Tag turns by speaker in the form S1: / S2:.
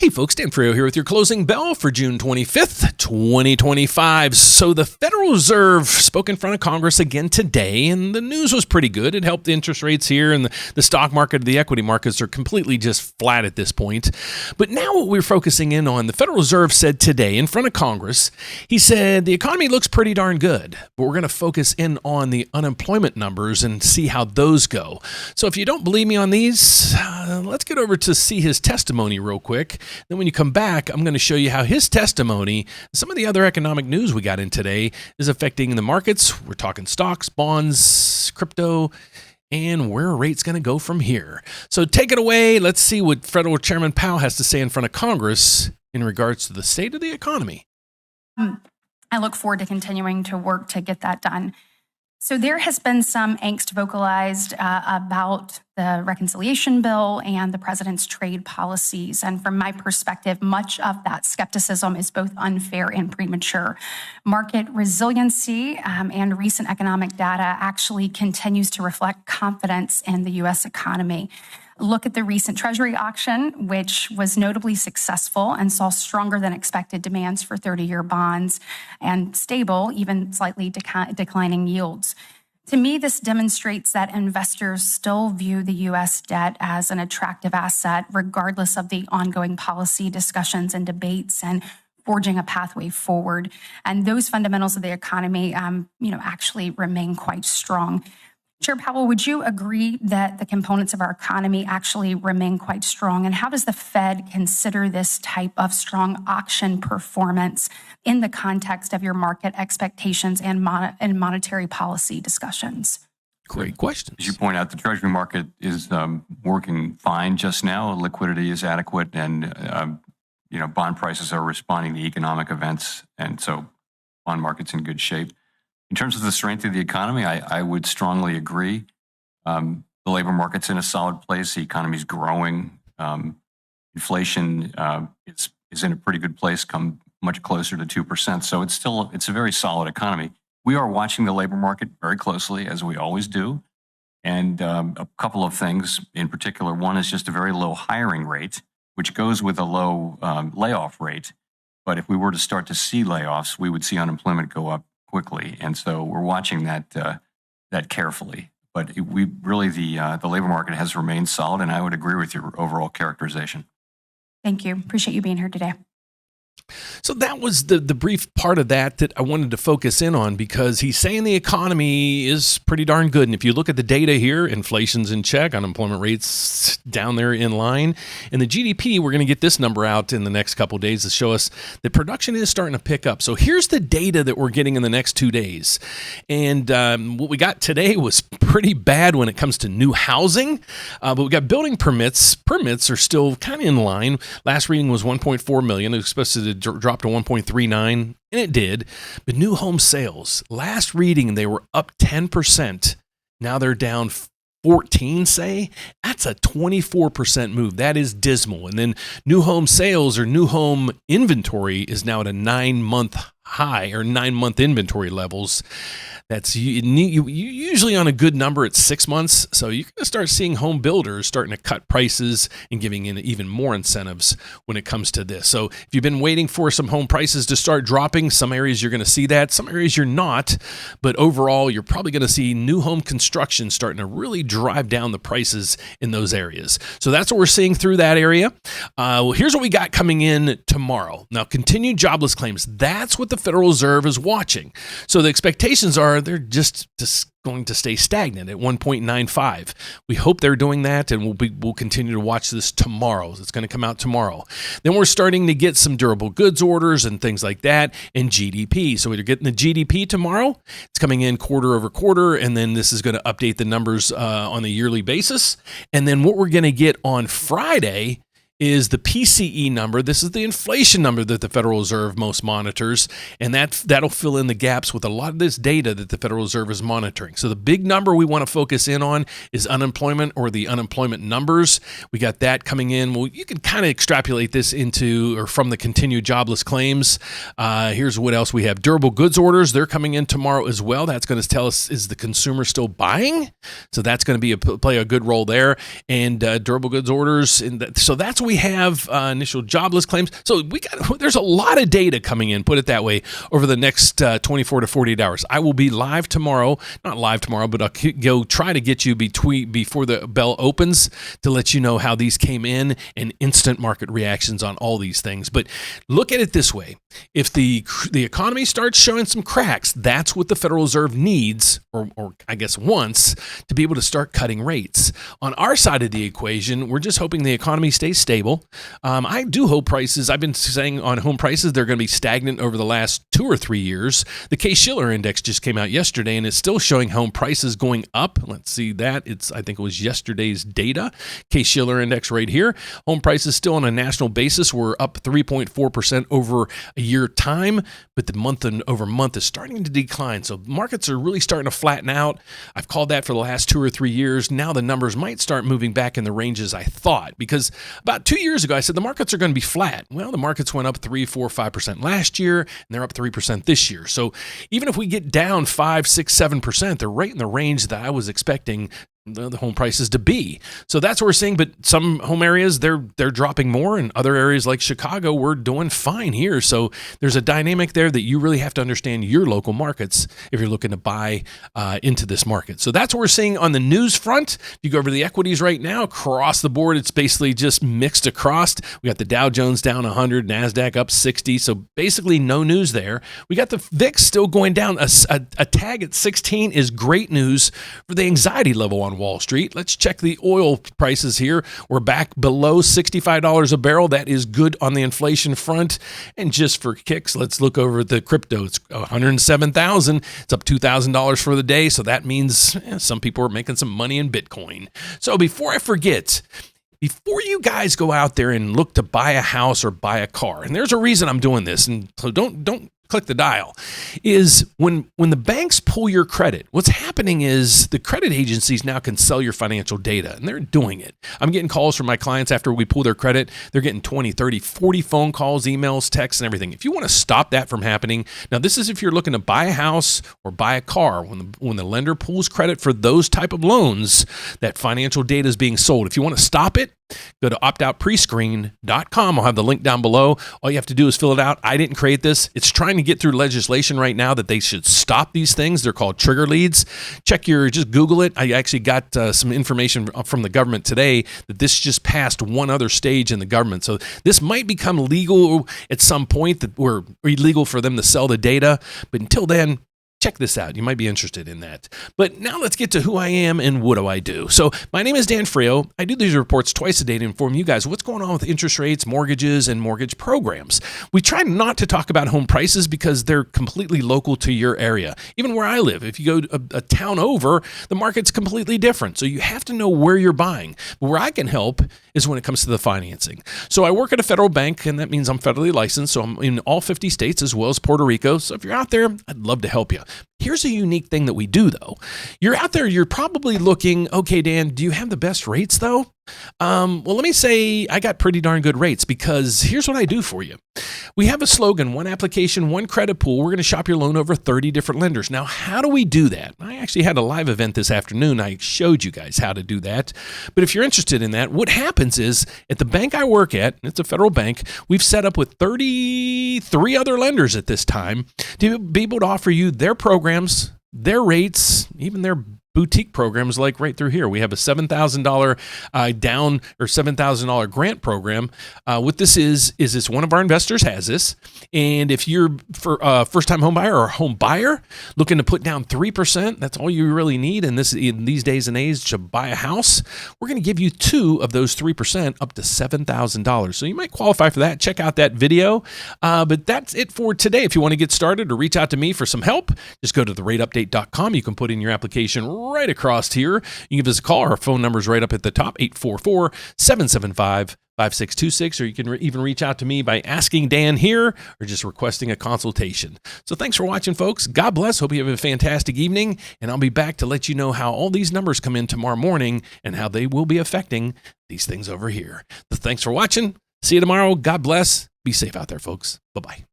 S1: Hey folks, Dan Frio here with your closing bell for June 25th, 2025. So the Federal Reserve spoke in front of Congress again today, and the news was pretty good. It helped the interest rates here, and the stock market, the equity markets are completely just flat at this point. But now what we're focusing in on, the Federal Reserve said today in front of Congress, he said the economy looks pretty darn good, but we're going to focus in on the unemployment numbers and see how those go. So if you don't believe me on these, let's get over to see his testimony real quick. Then when you come back, I'm going to show you how his testimony, some of the other economic news we got in today, is affecting the markets. We're talking stocks, bonds, crypto, and where are rates going to go from here. So take it away. Let's see what Federal Chairman Powell has to say in front of Congress in regards to the state of the economy.
S2: I look forward to continuing to work to get that done. So there has been some angst vocalized about the reconciliation bill and the president's trade policies. And from my perspective, much of that skepticism is both unfair and premature. Market resiliency and recent economic data actually continues to reflect confidence in the U.S. economy. Look at the recent Treasury auction, which was notably successful and saw stronger than expected demands for 30-year bonds and stable, even slightly declining yields. To me, this demonstrates that investors still view the U.S. debt as an attractive asset, regardless of the ongoing policy discussions and debates and forging a pathway forward. And those fundamentals of the economy, actually remain quite strong. Chair Powell, would you agree that the components of our economy actually remain quite strong? And how does the Fed consider this type of strong auction performance in the context of your market expectations and monetary policy discussions?
S1: Great questions.
S3: As you point out, the Treasury market is working fine just now. Liquidity is adequate, and bond prices are responding to economic events, and so bond market's in good shape. In terms of the strength of the economy, I would strongly agree. The labor market's in a solid place. The economy's growing. Inflation is in a pretty good place, come much closer to 2%. So it's a very solid economy. We are watching the labor market very closely, as we always do. And a couple of things in particular. One is just a very low hiring rate, which goes with a low layoff rate. But if we were to start to see layoffs, we would see unemployment go up quickly, and so we're watching that carefully. But we really the labor market has remained solid, and I would agree with your overall characterization.
S2: Thank you. Appreciate you being here today.
S1: So that was the brief part of that I wanted to focus in on, because he's saying the economy is pretty darn good. And if you look at the data here, inflation's in check, unemployment rates down there in line. And the GDP, we're going to get this number out in the next couple of days to show us that production is starting to pick up. So here's the data that we're getting in the next 2 days. And what we got today was pretty bad when it comes to new housing. But we got building permits. Permits are still kind of in line. Last reading was 1.4 million. It was supposed to drop to 1.39, and it did. But new home sales, last reading, they were up 10%. Now they're down 14, say. That's a 24% move. That is dismal. And then new home sales or new home inventory is now at a 9-month high, or 9-month inventory levels. That's usually on a good number at 6 months. So you're going to start seeing home builders starting to cut prices and giving in even more incentives when it comes to this. So if you've been waiting for some home prices to start dropping, some areas you're going to see that, some areas you're not. But overall, you're probably going to see new home construction starting to really drive down the prices in those areas. So that's what we're seeing through that area. Here's what we got coming in tomorrow. Now, continued jobless claims. That's what the Federal Reserve is watching. So the expectations are they're just going to stay stagnant at 1.95. We hope they're doing that, and we'll continue to watch this tomorrow. It's going to come out tomorrow. Then we're starting to get some durable goods orders and things like that, and GDP. So we're getting the GDP tomorrow. It's coming in quarter over quarter, and then this is going to update the numbers on a yearly basis. And then what we're going to get on Friday is the PCE number. This is the inflation number that the Federal Reserve most monitors, and that'll fill in the gaps with a lot of this data that the Federal Reserve is monitoring. So the big number we want to focus in on is unemployment, or the unemployment numbers. We got that coming in. Well, you can kind of extrapolate this into or from the continued jobless claims. Here's what else we have. Durable goods orders, they're coming in tomorrow as well. That's going to tell us, is the consumer still buying? So that's going to play a good role there. And durable goods orders. So that's what we have initial jobless claims. So there's a lot of data coming in, put it that way, over the next 24 to 48 hours. I will be live tomorrow, not live tomorrow, but I'll go try to get you before the bell opens to let you know how these came in and instant market reactions on all these things. But look at it this way. If the economy starts showing some cracks, that's what the Federal Reserve needs, or I guess wants, to be able to start cutting rates. On our side of the equation, we're just hoping the economy stays stable. I do hope prices, I've been saying on home prices, they're going to be stagnant over the last 2 or 3 years. The Case-Shiller index just came out yesterday, and it's still showing home prices going up. Let's see that. I think it was yesterday's data. Case-Shiller index right here. Home prices still on a national basis were up 3.4% over a year time, but the month and over month is starting to decline. So markets are really starting to flatten out. I've called that for the last 2 or 3 years. Now the numbers might start moving back in the ranges I thought, because about 2 years ago I said the markets are going to be flat. Well, the markets went up 3, 4, 5% last year, and they're up 3% this year. So even if we get down 5, 6, 7%, they're right in the range that I was expecting the home prices to be. So that's what we're seeing. But some home areas, they're dropping more, and other areas like Chicago, we're doing fine here. So there's a dynamic there that you really have to understand your local markets if you're looking to buy into this market. So that's what we're seeing on the news front. If you go over to the equities right now, across the board, it's basically just mixed across. We got the Dow Jones down 100, NASDAQ up 60. So basically no news there. We got the VIX still going down. A tag at 16 is great news for the anxiety level on Wall Street. Let's check the oil prices here. We're back below $65 a barrel. That is good on the inflation front. And just for kicks, let's look over at the crypto. It's 107,000. It's up $2,000 for the day. So that means some people are making some money in Bitcoin. So before I forget, before you guys go out there and look to buy a house or buy a car, and there's a reason I'm doing this, and so don't click the dial, is when the banks pull your credit, what's happening is the credit agencies now can sell your financial data, and they're doing it. I'm getting calls from my clients after we pull their credit. They're getting 20, 30, 40 phone calls, emails, texts, and everything. If you want to stop that from happening, now this is if you're looking to buy a house or buy a car, when the lender pulls credit for those type of loans, that financial data is being sold. If you want to stop it, go to optoutprescreen.com. I'll have the link down below. All you have to do is fill it out. I didn't create this. It's trying to get through legislation right now that they should stop these things. They're called trigger leads. Just Google it. I actually got some information from the government today that this just passed one other stage in the government. So this might become legal at some point, that we're illegal for them to sell the data. But until then, check this out. You might be interested in that. But now let's get to who I am and what do I do. So my name is Dan Frio. I do these reports twice a day to inform you guys what's going on with interest rates, mortgages, and mortgage programs. We try not to talk about home prices because they're completely local to your area. Even where I live, if you go a town over, the market's completely different. So you have to know where you're buying. But where I can help is when it comes to the financing. So I work at a federal bank, and that means I'm federally licensed. So I'm in all 50 states as well as Puerto Rico. So if you're out there, I'd love to help you. Here's a unique thing that we do, though. You're out there, you're probably looking, okay, Dan, do you have the best rates, though? Well, let me say I got pretty darn good rates, because here's what I do for you. We have a slogan: one application, one credit pool. We're going to shop your loan over 30 different lenders. Now, how do we do that? I actually had a live event this afternoon. I showed you guys how to do that. But if you're interested in that, what happens is at the bank I work at, it's a federal bank, we've set up with 33 other lenders at this time to be able to offer you their programs, their rates, even their boutique programs, like right through here. We have a $7,000 down or $7,000 grant program. What this is this one of our investors has this. And if you're for first-time home buyer or home buyer looking to put down 3%, that's all you really need in these days and age to buy a house, we're going to give you 2 of those 3% up to $7,000. So you might qualify for that. Check out that video. But that's it for today. If you want to get started or reach out to me for some help, just go to therateupdate.com. You can put in your application right across here. You can give us a call. Our phone number is right up at the top, 844-775-5626, or you can even reach out to me by asking Dan here or just requesting a consultation. So thanks for watching, folks. God bless. Hope you have a fantastic evening, and I'll be back to let you know how all these numbers come in tomorrow morning and how they will be affecting these things over here. So thanks for watching. See you tomorrow. God bless. Be safe out there, folks. Bye-bye.